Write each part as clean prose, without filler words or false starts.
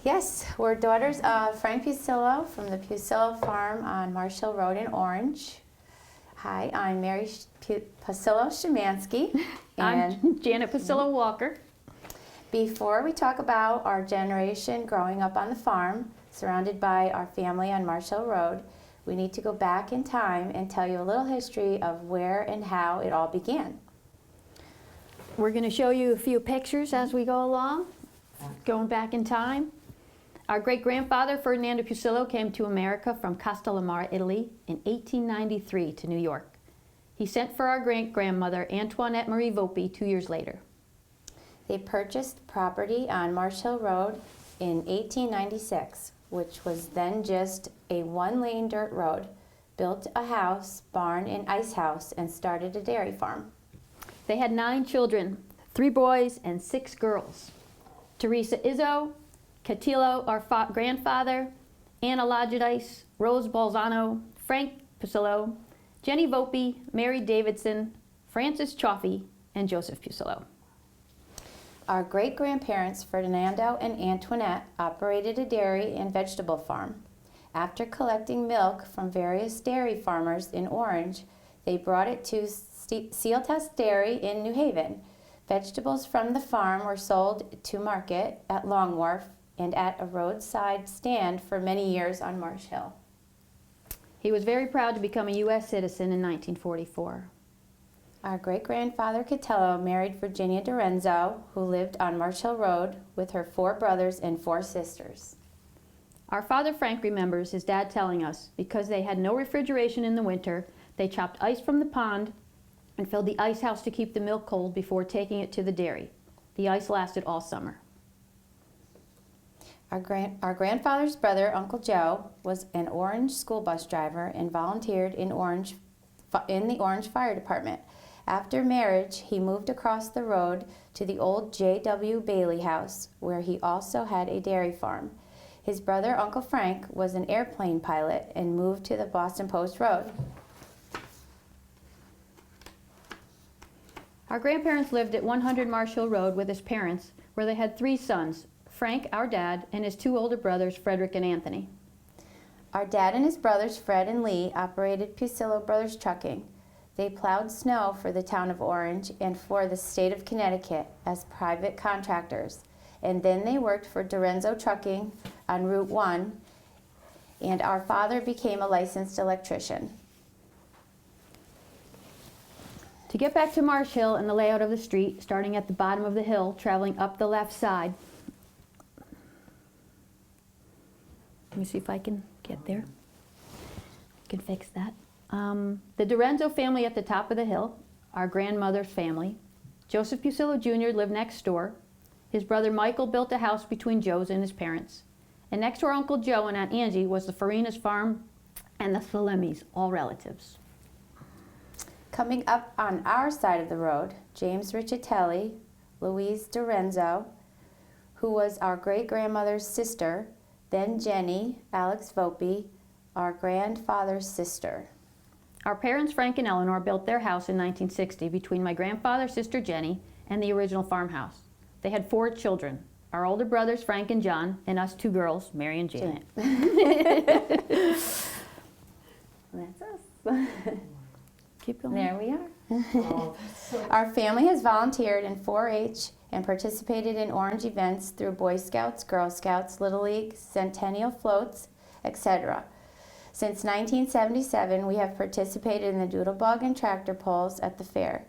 Yes, we're daughters of Frank Pucillo from the Pucillo farm on Marsh Hill Road in Orange. Hi, I'm Mary Pucillo-Szymanski. I'm Janet Pucillo-Walker. Before we talk about our generation growing up on the farm, surrounded by our family on Marsh Hill Road, we need to go back in time and tell you a little history of where and how it all began. We're going to show you a few pictures as we go along, going back in time. Our great-grandfather, Ferdinando Pucillo, came to America from Castellamare, Italy in 1893 to New York. He sent for our great-grandmother, Antoinette Marie Volpe, 2 years later. They purchased property on Marsh Hill Road in 1896, which was then just a one-lane dirt road, built a house, barn, and ice house, and started a dairy farm. They had 9 children, 3 boys and 6 girls. Teresa Izzo, Catillo, our grandfather, Anna Lodgidice, Rose Bolzano, Frank Pucillo, Jenny Volpe, Mary Davidson, Francis Chaffee, and Joseph Pucillo. Our great-grandparents, Ferdinando and Antoinette, operated a dairy and vegetable farm. After collecting milk from various dairy farmers in Orange, they brought it to Seal Test Dairy in New Haven. Vegetables from the farm were sold to market at Long Wharf and at a roadside stand for many years on Marsh Hill. He was very proud to become a U.S. citizen in 1944. Our great-grandfather Catillo married Virginia Dorenzo, who lived on Marsh Hill Road with her 4 brothers and 4 sisters. Our father Frank remembers his dad telling us because they had no refrigeration in the winter, they chopped ice from the pond and filled the ice house to keep the milk cold before taking it to the dairy. The ice lasted all summer. Our grandfather's brother, Uncle Joe, was an Orange school bus driver and volunteered in the Orange Fire Department. After marriage, he moved across the road to the old J.W. Bailey house, where he also had a dairy farm. His brother, Uncle Frank, was an airplane pilot and moved to the Boston Post Road. Our grandparents lived at 100 Marsh Hill Road with his parents, where they had 3 sons, Frank, our dad, and his 2 older brothers, Frederick and Anthony. Our dad and his brothers, Fred and Lee, operated Pucillo Brothers Trucking. They plowed snow for the town of Orange and for the state of Connecticut as private contractors. And then they worked for Dorenzo Trucking on Route 1, and our father became a licensed electrician. To get back to Marsh Hill and the layout of the street, starting at the bottom of the hill, traveling up the left side. Let me see if I can get there. I can fix that. The Dorenzo family at the top of the hill, our grandmother's family. Joseph Pucillo Jr. lived next door. His brother Michael built a house between Joe's and his parents. And next to our Uncle Joe and Aunt Angie was the Farina's farm and the Salemis, all relatives. Coming up on our side of the road, James Riccitelli, Louise Dorenzo, who was our great-grandmother's sister, then Jenny, Alex Volpe, our grandfather's sister. Our parents, Frank and Eleanor, built their house in 1960 between my grandfather's sister Jenny and the original farmhouse. They had 4 children, our older brothers, Frank and John, and us 2 girls, Mary and Janet. That's us. Keep going. There we are. Our family has volunteered in 4-H and participated in Orange events through Boy Scouts, Girl Scouts, Little League, Centennial floats, etc. Since 1977, we have participated in the Doodlebug and tractor pulls at the fair,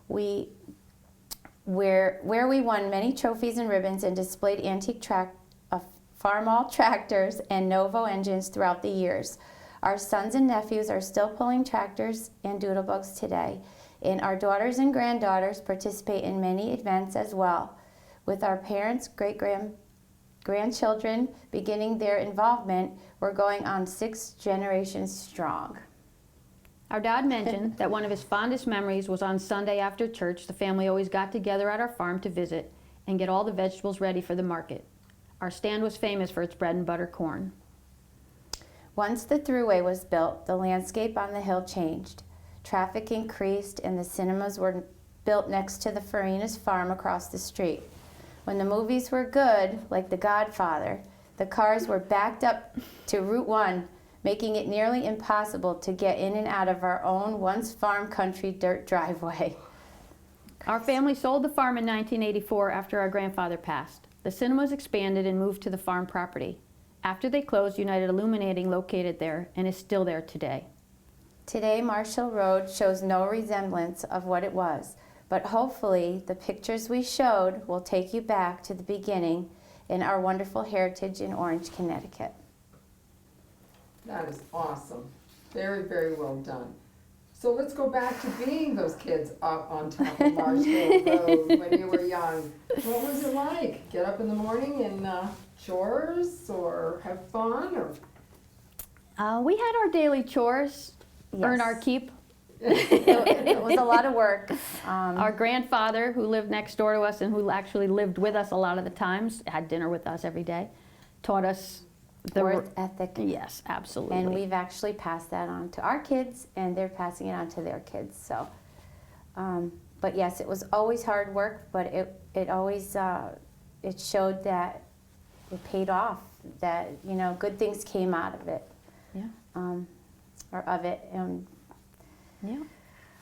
where we won many trophies and ribbons and displayed antique Farmall tractors and Novo engines throughout the years. Our sons and nephews are still pulling tractors and Doodlebugs today, and our daughters and granddaughters participate in many events as well. With our parents, grandchildren beginning their involvement, we're going on 6 generations strong. Our dad mentioned that one of his fondest memories was on Sunday after church. The family always got together at our farm to visit and get all the vegetables ready for the market. Our stand was famous for its bread and butter corn. Once the thruway was built, the landscape on the hill changed. Traffic increased and the cinemas were built next to the Farina's farm across the street. When the movies were good, like The Godfather, the cars were backed up to Route 1, making it nearly impossible to get in and out of our own once farm country dirt driveway. Our family sold the farm in 1984 after our grandfather passed. The cinemas expanded and moved to the farm property. After they closed, United Illuminating located there and is still there today. Today, Marshall Road shows no resemblance of what it was, but hopefully the pictures we showed will take you back to the beginning in our wonderful heritage in Orange, Connecticut. That is awesome. Very, very well done. So let's go back to being those kids up on top of Marshall Road when you were young. What was it like? Get up in the morning and chores or have fun or? We had our daily chores, earn our Yes. keep. It was a lot of work. Our grandfather, who lived next door to us and who actually lived with us a lot of the times, had dinner with us every day, taught us the Work ethic. Yes, absolutely. And we've actually passed that on to our kids, and they're passing it on to their kids. So, but yes, it was always hard work, but it always it showed that it paid off. That good things came out of it. Yeah. Or of it, and Yeah.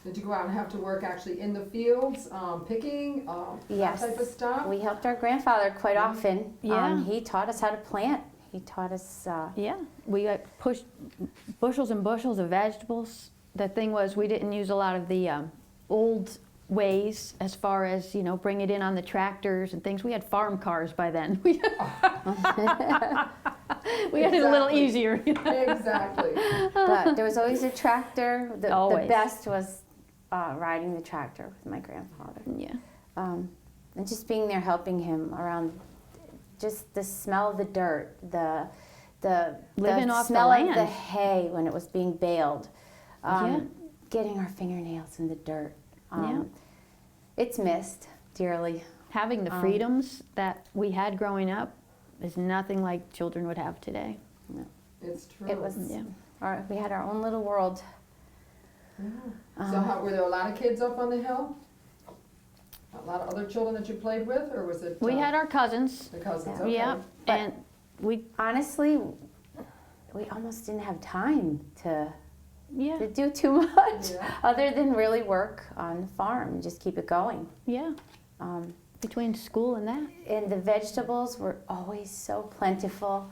Did you go out and have to work actually in the fields, picking, yes, that type of stuff? we helped our grandfather quite often. Yeah. He taught us how to plant. He taught us. Yeah, we got pushed bushels and bushels of vegetables. The thing was, we didn't use a lot of the old ways as far as, bring it in on the tractors and things. We had farm cars by then. We had it a little Exactly. easier. Exactly. But there was always a tractor. The Always. best was riding the tractor with my grandfather. Yeah. And just being there helping him around, just the smell of the dirt, the Living the off the smell of the land. hay when it was being baled, Yeah. getting our fingernails in the dirt. Yeah. It's missed dearly. Having the freedoms that we had growing up is nothing like children would have today. It's true. It was. Yeah. We had our own little world. Yeah. So were there a lot of kids up on the hill? A lot of other children that you played with, or was it? We had our cousins. The cousins, Yeah. okay. Yeah, But- and we, Honestly, we almost didn't have time to yeah, do too much, Yeah. other than really work on the farm and just keep it going. yeah, between school and that. And the vegetables were always so plentiful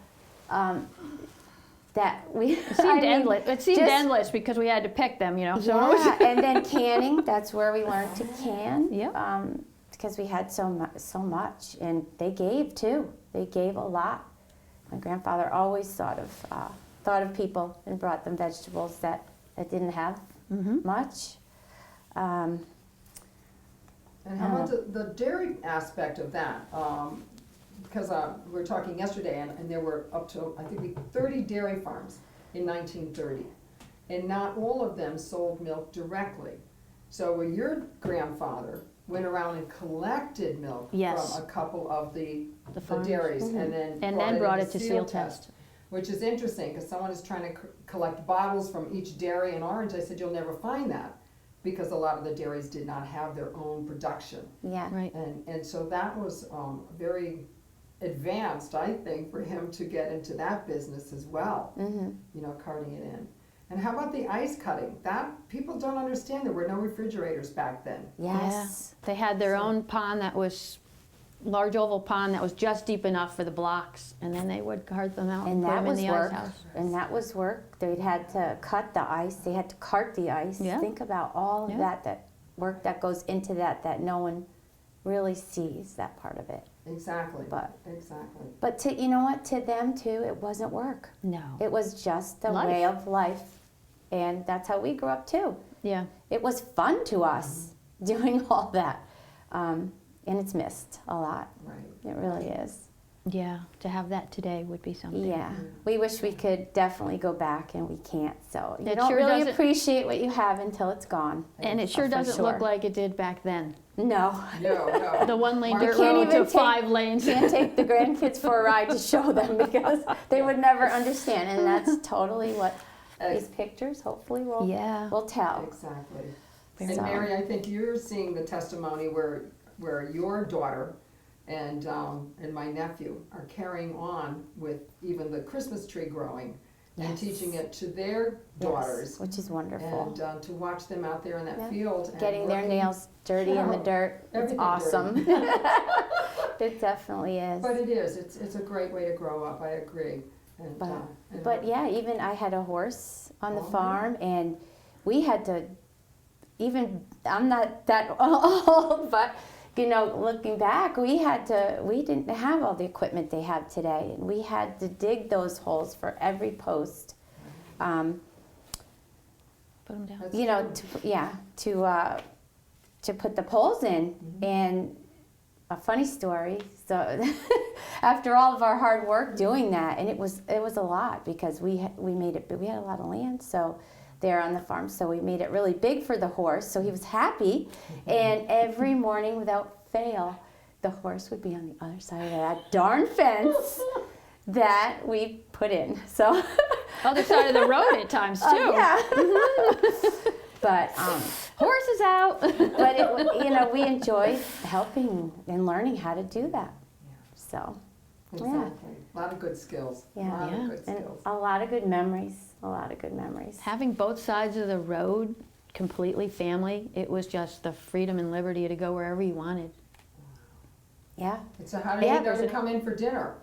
that we. It seemed endless. It seemed just- endless because we had to pick them, So it was, Yeah, and then canning. That's where we learned to can. Yep. Because we had so much, and they gave too. They gave a lot. My grandfather always thought of people and brought them vegetables that didn't have much. And how about the dairy aspect of that? Because we were talking yesterday, and there were up to, I think, 30 dairy farms in 1930. And not all of them sold milk directly. So where your grandfather went around and collected milk Yes. from a couple of the farms. dairies and then brought in it to seal test. which is interesting, because someone is trying to collect bottles from each dairy in Orange. I said, you'll never find that, because a lot of the dairies did not have their own production. Yeah. Right. And so that was very advanced, I think, for him to get into that business as well, carting it in. And how about the ice cutting? That, people don't understand, there were no refrigerators back then. Yes. They had their own pond that was large oval pond that was just deep enough for the blocks, and then they would cart them out and And put that them in was the work. ice house. And that was work. They had to cut the ice. They had to cart the ice. Yeah. Think about all of Yeah. that work that goes into that no one really sees that part of it. Exactly. Exactly. But to to them too, it wasn't work. No. It was just the Life. way of life, and that's how we grew up too. Yeah. It was fun to us doing all that, and it's missed a lot. Right. It really is. Yeah. To have that today would be something. Yeah, we wish we could definitely go back, and we can't. So you It don't sure really doesn't- appreciate what you have until it's gone. And it sure For doesn't look sure. like it did back then. No, No. The 1-lane You dirt can't road even to take- 5 lanes. can't take the grandkids for a ride to show them because they would never understand, and that's totally what these pictures hopefully Yeah. will tell. Exactly. Very And So- Mary, I think you're seeing the testimony where your daughter and my nephew are carrying on with even the Christmas tree growing and Yes. teaching it to their daughters. Yes, which is wonderful. And to watch them out there in that Yeah. field. And Getting their working- nails dirty in the Yeah, dirt, it's everything awesome. It definitely is. But it is, it's a great way to grow up, I agree. And, But yeah, even I had a horse on the Oh, yeah. farm, and we had to, even, I'm not that old, but, you know, looking back, we didn't have all the equipment they have today, and we had to dig those holes for every post. Put them down. That's You know, true. to put the poles in. Mhm. And a funny story, so after all of our hard work doing that, and it was a lot, because we had a lot of land, so there on the farm, so we made it really big for the horse, so he was happy. And every morning without fail, the horse would be on the other side of that darn fence that we put in. So Other side of the road at times too. yeah. But Horse is out. but it, you know, we enjoyed helping and learning how to do that. So Exactly. A lot of good skills. Yeah. A lot Yeah. of good and skills. a lot of good memories. A lot of good memories. Having both sides of the road completely family, it was just the freedom and liberty to go wherever you wanted. Yeah. And so how did Yeah, you know there's to a- come in for dinner?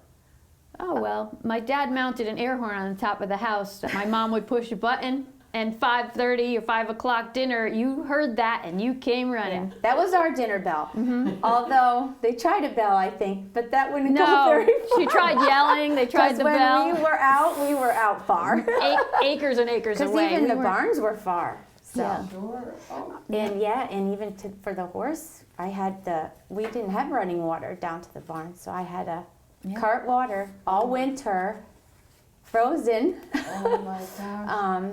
Oh, well, my dad mounted an air horn on the top of the house. My mom would push a button, and 5:30 or 5 o'clock dinner, you heard that and you came running. Yeah. That was our dinner bell. Although they tried a bell, I think, but that wouldn't go No, very far. she tried yelling, they tried 'Cause the when bell. we were out far. Acres and acres Because away. even We the were- barns were far. So. Yeah. Sure. Oh, And even for the horse, we didn't have running water down to the barn, so I had to Yeah. cart water all winter, frozen. oh my gosh.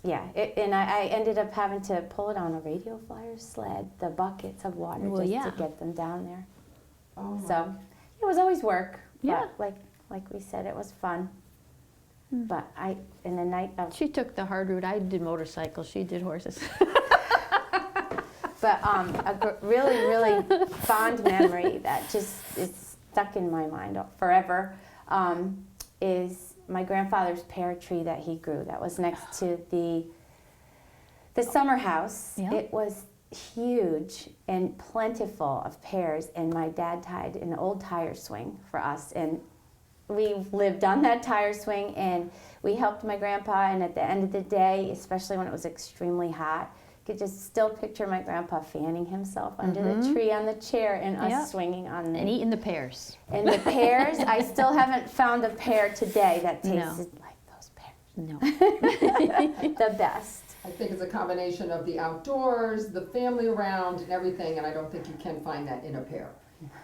Yeah, and I ended up having to pull it on a radio flyer sled, the buckets of water, Well, just yeah. to get them down there. Oh my. So it was always work. Yeah. But like we said, it was fun. Mm. But in the night of, She took the hard route. I did motorcycles. She did horses. but really, really fond memory that just is stuck in my mind forever is my grandfather's pear tree that he grew that was next to the summer house. Yeah. It was huge and plentiful of pears, and my dad tied an old tire swing for us, and we lived on that tire swing, and we helped my grandpa, and at the end of the day, especially when it was extremely hot, could just still picture my grandpa fanning himself under the tree on the chair and us Yeah. swing on And eating the pears. and the pears, I still haven't found a pear today that No. tasted like those pears. No. The best. I think it's a combination of the outdoors, the family around, and everything, and I don't think you can find that in a pear.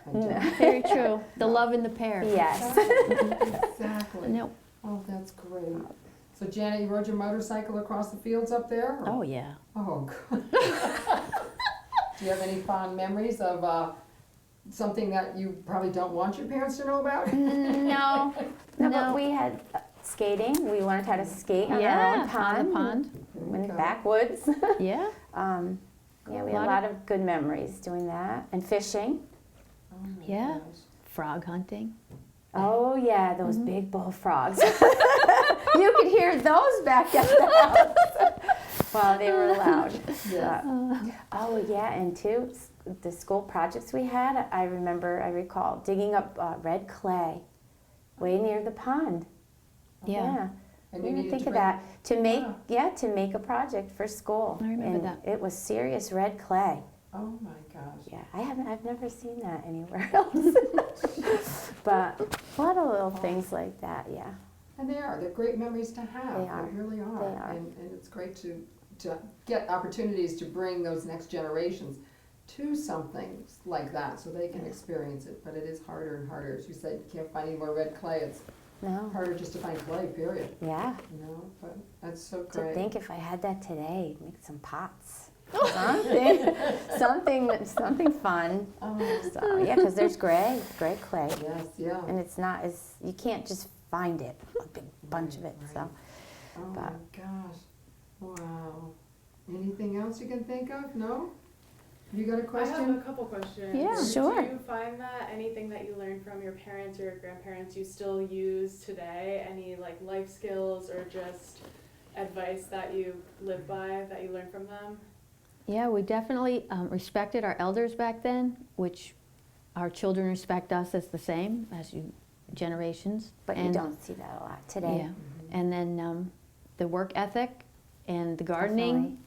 I don't. Very true. The love in the pear. Yes. Exactly. No. Oh, that's great. So Janet, you rode your motorcycle across the fields up there? or- Oh, yeah. Oh, good. Do you have any fond memories of something that you probably don't want your parents to know about? No. No, No. but we had skating. We learned how to skate on our Yeah, own pond. on the pond. In the backwoods. Yeah. Yeah, we had a lot of good memories doing that. And fishing. Oh my Yeah. gosh. Frog hunting. Oh, yeah, those big bullfrogs. You could hear those back at the house while they were loud. Yes. Oh, yeah, and too, the school projects we had, I recall digging up red clay way near the pond. Yeah. And I you didn't needed think to of bring- that. To make, Yeah. to make a project for school. I remember And that. it was serious red clay. Oh my gosh. Yeah, I've never seen that anywhere else. But a lot of little things like that, yeah. And they're great memories to have. They are. really are. They are. And it's great to get opportunities to bring those next generations to something like that so they can experience it. But it is harder and harder. As you said, you can't find any more red clay. It's No, harder just to find clay, period. yeah. You know, but that's so To great. think if I had that today, make some pots. Something fun. Oh, So, yeah, because there's gray clay. yes, yeah. And it's not as, you can't just find it, a big bunch of it, so. Right. Oh my but- gosh. Wow. Anything else you can think of? No? You got a I have a question? couple questions. Yeah. Sure. Do you find that anything that you learned from your parents or your grandparents you still use today? Any like life skills or just advice that you live by that you learned from them? Yeah, we definitely respected our elders back then, which our children respect us as the same as you generations. But you And- don't see that a lot today. Yeah, and then the work ethic and the gardening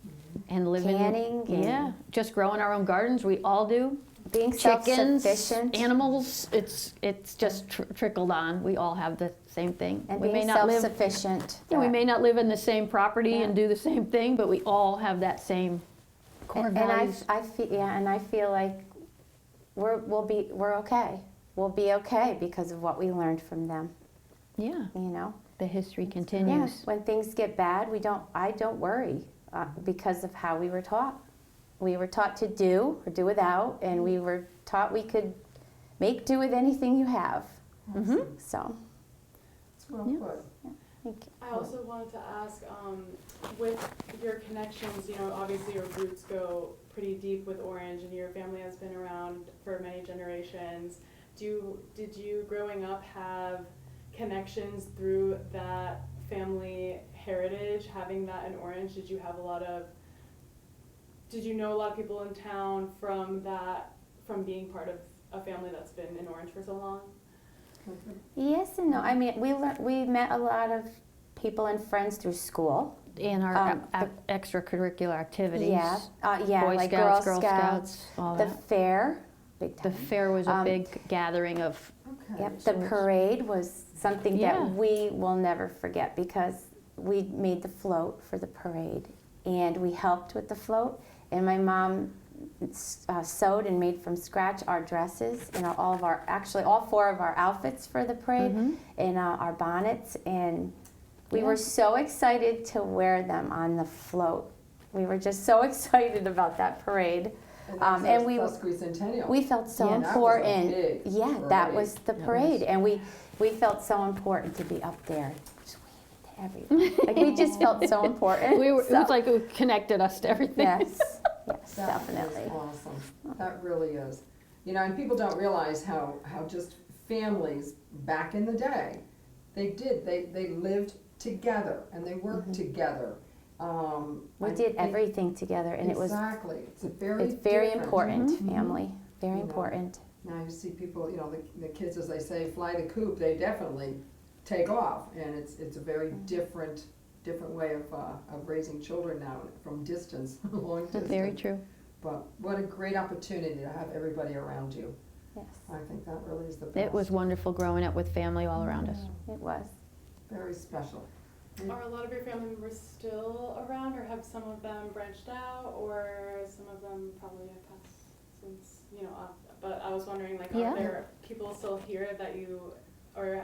and living. Canning and- Yeah, just growing our own gardens. We all do. Being Chickens, self-sufficient. animals. It's just trickled on. We all have the same thing. And we being may not live. self-sufficient. Yeah, we may not live in the same property Yeah. and do the same thing, but we all have that same core And values. I feel, yeah, and I feel like we're okay. We'll be okay because of what we learned from them, Yeah, you know? the history Yeah, continues. when things get bad, I don't worry because of how we were taught. We were taught to do or do without, and we were taught we could make do with anything you have. Mhm. So, It's well Yeah. put. thank you. I also wanted to ask, with your connections, you know, obviously your roots go pretty deep with Orange and your family has been around for many generations. Did you growing up have connections through that family heritage, having that in Orange? Did you know a lot of people in town from being part of a family that's been in Orange for so long? Yes and no. I mean, we met a lot of people and friends through school. And our extracurricular activities. Yeah, Boy like Scouts, Girl Scouts, all the that. fair, big The time. fair was a Um, big gathering of, Okay. Yep, so the it's- parade was something Yeah. that we will never forget because we made the float for the parade and we helped with the float. And my mom sewed and made from scratch our dresses and all 4 of our outfits for the parade Mhm. and our bonnets. And we Yeah. were so excited to wear them on the float. We were just so excited about that parade. And and we- that's Bicentennial. We felt so Yeah. That was a important. big Yeah, parade. that was the That parade, was. and we felt so important to be up there, just waving to everyone. Like we just felt so important. it was so- like it connected us to everything. yes, yes, That definitely. is awesome. That really is. You know, and people don't realize how just families back in the day, they lived together and they worked together. We I did think- everything together, and Exactly. It's it's very different. important, Mhm. family, very You know. important. Now you see people, you know, the kids, as they say, fly the coop, they definitely take off. And it's a very different way of raising children now from distance, long distance. Very true. But what a great opportunity to have everybody around you. Yes, I think that really is the best. It was wonderful growing up with family all around us. it was. Very special. Are a lot of your family members still around, or have some of them branched out, or some of them probably have passed since, you know, but I was wondering, like, Yeah. are there people still here that you, or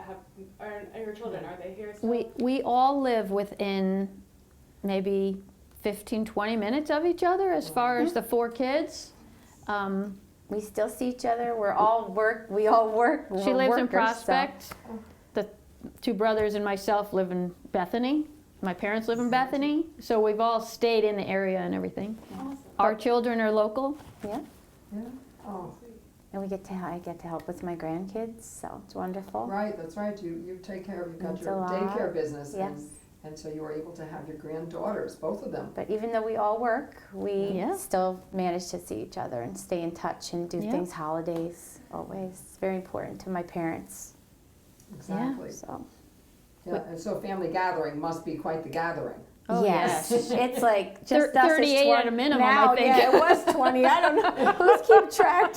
are your children, are they here still? We all live within maybe 15, 20 minutes of each other as far as the 4 kids. We still see each other. We all work. She We're lives in workers, so- Prospect. The 2 brothers and myself live in Bethany. My parents live in Bethany, so we've all stayed in the area and everything. Awesome. Our children are local. Yeah. Yeah, oh, And I get to help with my grandkids, so it's wonderful. right, that's right, you take care of, you've got It's your a lot. daycare business. Yes. And so you were able to have your granddaughters, both of them. But even though we all work, we Yeah. still manage to see each other and stay in touch and do Yeah. things holidays always. It's very important to my parents. Exactly. So Yeah, and so family gathering must be quite the gathering. Oh, yes, yes. it's like just us as 38 at a 20 minimum, now, I think. Yeah, it was 20. I don't know who's keep track.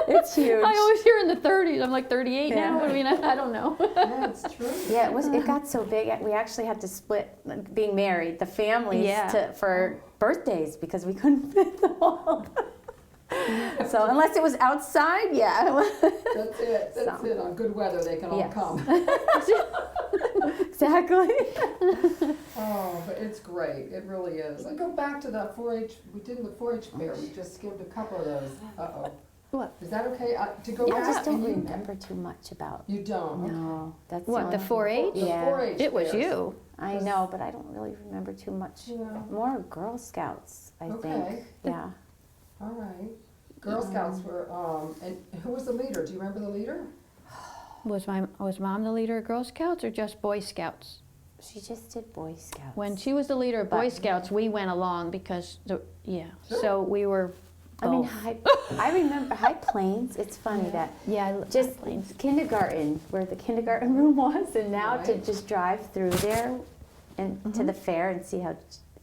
It's huge. I always hear in the 30s. I'm like 38 now. Yeah. I mean, I don't know. Yeah, it's true. Yeah, it got so big. We actually had to split being married, the families Yeah. for birthdays because we couldn't fit them all. So unless it was outside, yeah. That's it, that's So. it, on good weather, they can all Yes. come. Exactly. Oh, but it's great, it really is. I go back to the 4-H, we did the 4-H fair, we just skipped a couple of those. Uh-oh. What? Is that okay, to go I back? just don't and you- remember too much about. You don't? okay. No, that's What, the only- 4-H? The Yeah. 4-H It was fairs. you. I know, but I don't really remember too much. Yeah. More Girl Scouts, I Okay. think. Yeah. All right. Girl Scouts were, and who was the leader? Do you remember the leader? Was Mom the leader of Girl Scouts or just Boy Scouts? She just did Boy Scouts. When she was the leader of Boy But- Scouts, we went along because, Sure. so we were I mean, both. I remember High Plains. It's funny that Yeah, I just kindergarten, where the kindergarten room was, and now to Right. just drive through there and to Mhm. the fair and see how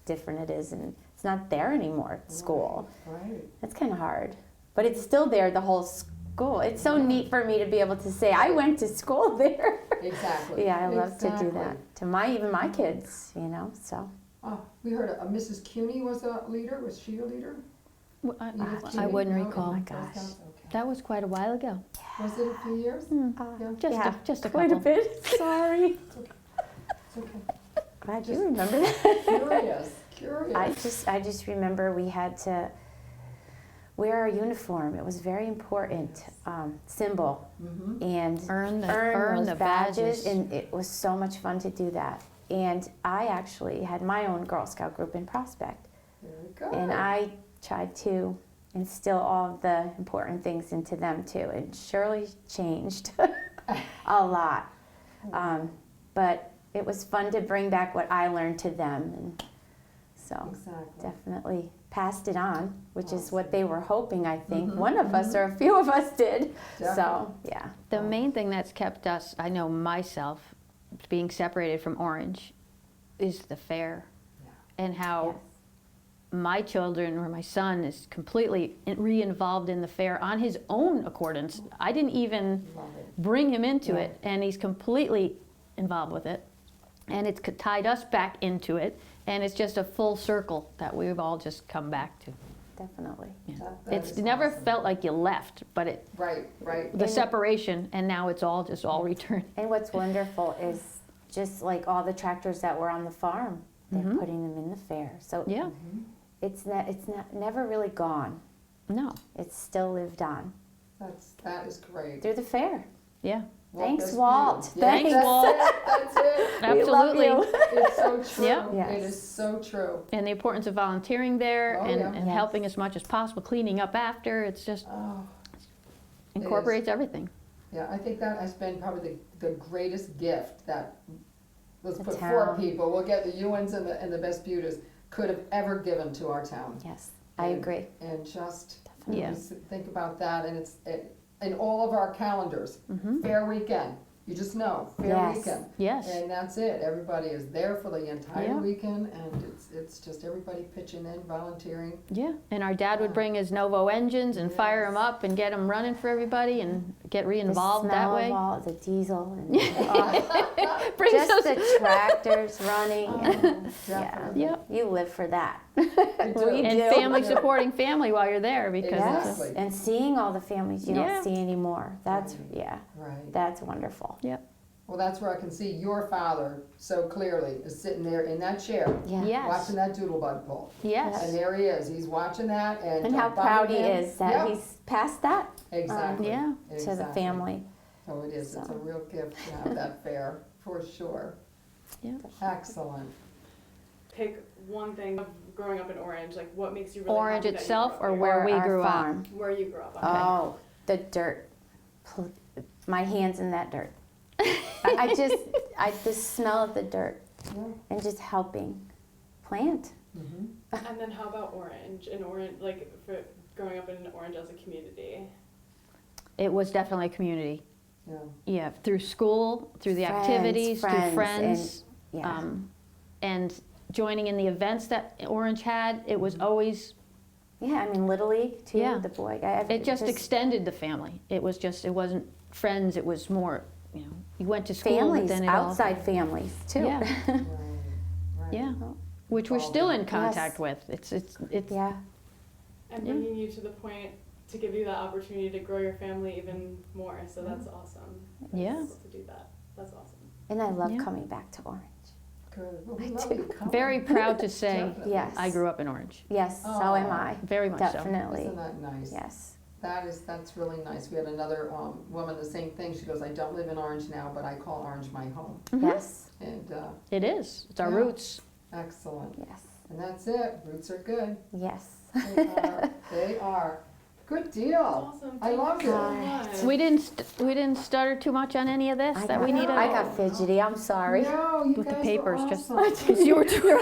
different it is, and it's not there anymore at school. Right. That's kind of hard, but it's still there. The whole school. It's so neat for me to be able to say I went to school there. Exactly. Yeah, I love to do Exactly. that to even my kids. You know, so Oh, we heard Mrs. Cuny was a leader. Was she a leader? I Edith I Cuny? wouldn't No, recall. Oh my Girl gosh. Scouts? Okay. That was quite a while ago. Was it a few years? Yeah. Just a quite a couple. bit. Sorry. It's okay. Glad Just- you remember that. Curious. I just remember we had to wear our uniform. It was very important symbol Mm-hmm. and Earn earn those the badges, badges. and it was so much fun to do that. And I actually had my own Girl Scout group in Prospect, Very good. and I tried to instill all of the important things into them too. And Shirley changed a lot, but it was fun to bring back what I learned to them, and so Exactly. definitely passed it on, which is what Awesome. they were hoping. I think Mhm, one of us or a few of us did. Definitely. So yeah. The main thing that's kept us, I know myself, being separated from Orange, is the fair. Yeah. And how Yes. my children, or my son, is completely re-involved in the fair on his own accordance. I didn't even Love it. bring him into Yeah. it, and he's completely involved with it. And it's tied us back into it, and it's just a full circle that we've all just come back to. Definitely. Yeah. That It's is never awesome. felt like you left, but it Right. the And- separation, and now it's all just all returned. And what's wonderful is just like all the tractors that were on the farm, they're Mhm. putting them in the fair. So Yeah, Mhm. it's not never really gone. no, It's still lived on That is great. through the fair. yeah, Thanks, that's Walt. beautiful. Thanks, that's Walt. It, that's it. We love absolutely. you. It's so true. Yeah. Yes. It is so true. And the importance of volunteering there Oh, and, yeah. and Yes. helping as much as possible, cleaning up after. It's just Oh, incorporates everything. yeah, I think that has been probably the greatest gift that, let's The put four town. people, we'll get the Ewens and the Vesputas, could have ever given to our town. Yes, I And- agree. And just, Definitely. Yeah. think about that, and in all of our calendars, Hmm. fair weekend, you just know, fair Yes. weekend. Yes. And that's it, everybody is there for the entire Yeah. weekend, and it's just everybody pitching in, volunteering. Yeah, and our dad would Yeah. bring his Novo engines and fire them Yes. up and get them running for everybody and get The re-involved smell that of way. all the diesel and Brings just us- the tractors running. Yeah, Definitely. Yep. you live for that. We do. We And do. family supporting family while you're there because Yes, it's Exactly. and seeing all the families you Yeah. don't see anymore. That's Right. yeah, Right. that's wonderful. Well, that's where I can see your father so clearly, is sitting there in that chair, Yeah. Yes. watching that doodlebug pull. Yes. And there he is, he's watching that, and. And how above proud he him- is that Yep, he's passed that Exactly. Yeah. to the Exactly. family. So it is, it's a So. real gift to have that fair, for sure. Yeah. Excellent. Pick one thing of growing up in Orange, like what makes you really Orange happy that you itself grew or up where we our grew up? farm. here? Where you grew up. Oh, the dirt. My hands in that dirt. The smell of the dirt Yeah. and just helping plant. Mhm. And then how about Orange? In Orange, like for growing up in Orange as a community. It was definitely a community. Yeah. Yeah, through school, through the Friends, activities, through friends, friends, Yeah. and joining in the events that Orange had. It was always, Yeah, I mean, Little League too, Yeah. the boy. it just extended the family. It wasn't friends, it was more, you went to school, but families, then it all. outside families too. Yeah. Right. Right. Yeah, which we're still in Yes. contact with. It's Yeah, And Yeah. bringing you to the point to give you that opportunity to grow your family even more. So that's awesome. Yeah. Able to do that. That's awesome. and I love Yeah. coming back to Orange. Good. Well, we I love do. you coming. very proud to say Definitely. Yes. I grew up in Orange. Yes, so Oh. am I. Very much so. Definitely. Isn't that nice? Yes. That's really nice. We had another woman, the same thing. She goes, I don't live in Orange now, but I call Orange my home. Mhm. Yes. And It is. It's our Yeah. roots. excellent. Yes. And that's it. Roots are good. Yes. They are. Good deal. Awesome. I loved it. Thank you We didn't stutter too much on any of this that we needed. I got fidgety, I'm sorry. No, you With the guys were papers, just awesome. because you were doing